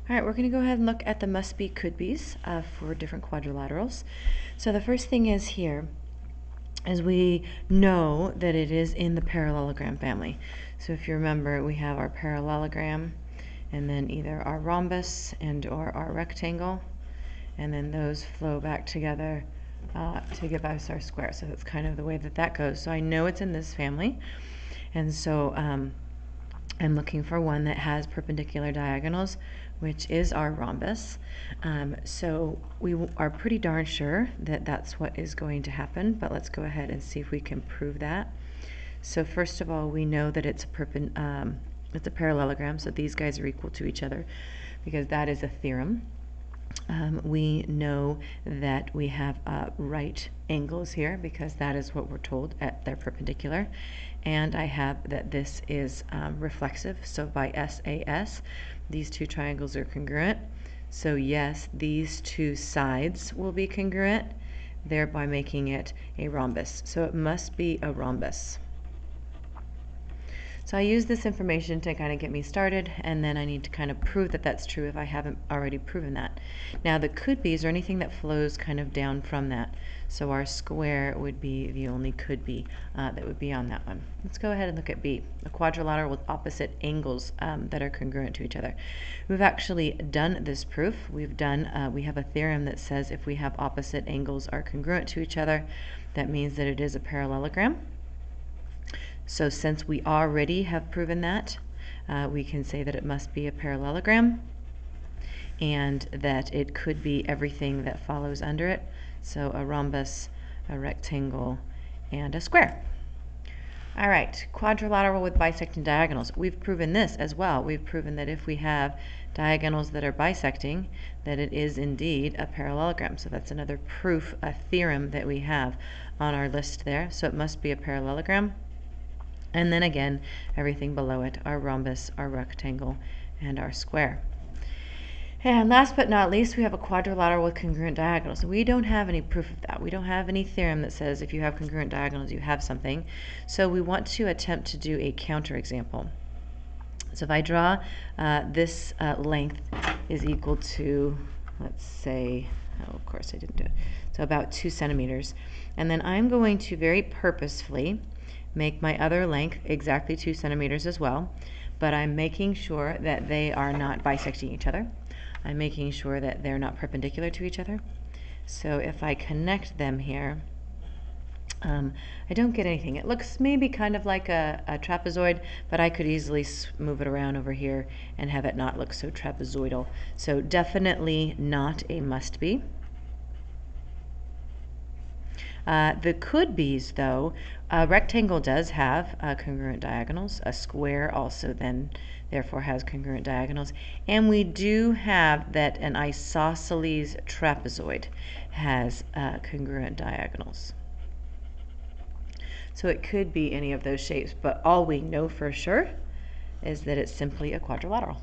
All right, we're going to go ahead and look at the must be, could be's for different quadrilaterals. So the first thing is here is we know that it is in the parallelogram family. So if you remember, we have our parallelogram and then either our rhombus and or our rectangle, and then those flow back together to give us our square. So that's kind of the way that that goes. So I know it's in this family, and so I'm looking for one that has perpendicular diagonals, which is our rhombus. So we are pretty darn sure that that's what is going to happen, but let's go ahead and see if we can prove that. So first of all, we know that it's a parallelogram, so these guys are equal to each other because that is a theorem. We know that we have right angles here because that is what we're told at their perpendicular, and I have that this is reflexive, so by SAS these two triangles are congruent. So yes, these two sides will be congruent, thereby making it a rhombus. So it must be a rhombus. So I use this information to kind of get me started, and then I need to kind of prove that that's true if I haven't already proven that. Now the could be's are anything that flows kind of down from that. So our square would be the only could be that would be on that one. Let's go ahead and look at B, a quadrilateral with opposite angles that are congruent to each other. We've actually done this proof. We have a theorem that says if we have opposite angles are congruent to each other, that means that it is a parallelogram. So since we already have proven that, we can say that it must be a parallelogram and that it could be everything that follows under it. So a rhombus, a rectangle, and a square. All right, quadrilateral with bisecting diagonals. We've proven this as well. We've proven that if we have diagonals that are bisecting, that it is indeed a parallelogram. So that's another proof, a theorem that we have on our list there. So it must be a parallelogram. And then again, everything below it, our rhombus, our rectangle, and our square. And last but not least, we have a quadrilateral with congruent diagonals. We don't have any proof of that. We don't have any theorem that says if you have congruent diagonals, you have something. So we want to attempt to do a counterexample. So if I draw this length is equal to, let's say, oh, of course I didn't do it, so about 2 centimeters. And then I'm going to very purposefully make my other length exactly 2 centimeters as well, but I'm making sure that they are not bisecting each other. I'm making sure that they're not perpendicular to each other. So if I connect them here, I don't get anything. It looks maybe kind of like a trapezoid, but I could easily move it around over here and have it not look so trapezoidal. So definitely not a must be. The could be's, though, a rectangle does have congruent diagonals. A square also then therefore has congruent diagonals. And we do have that an isosceles trapezoid has congruent diagonals. So it could be any of those shapes, but all we know for sure is that it's simply a quadrilateral.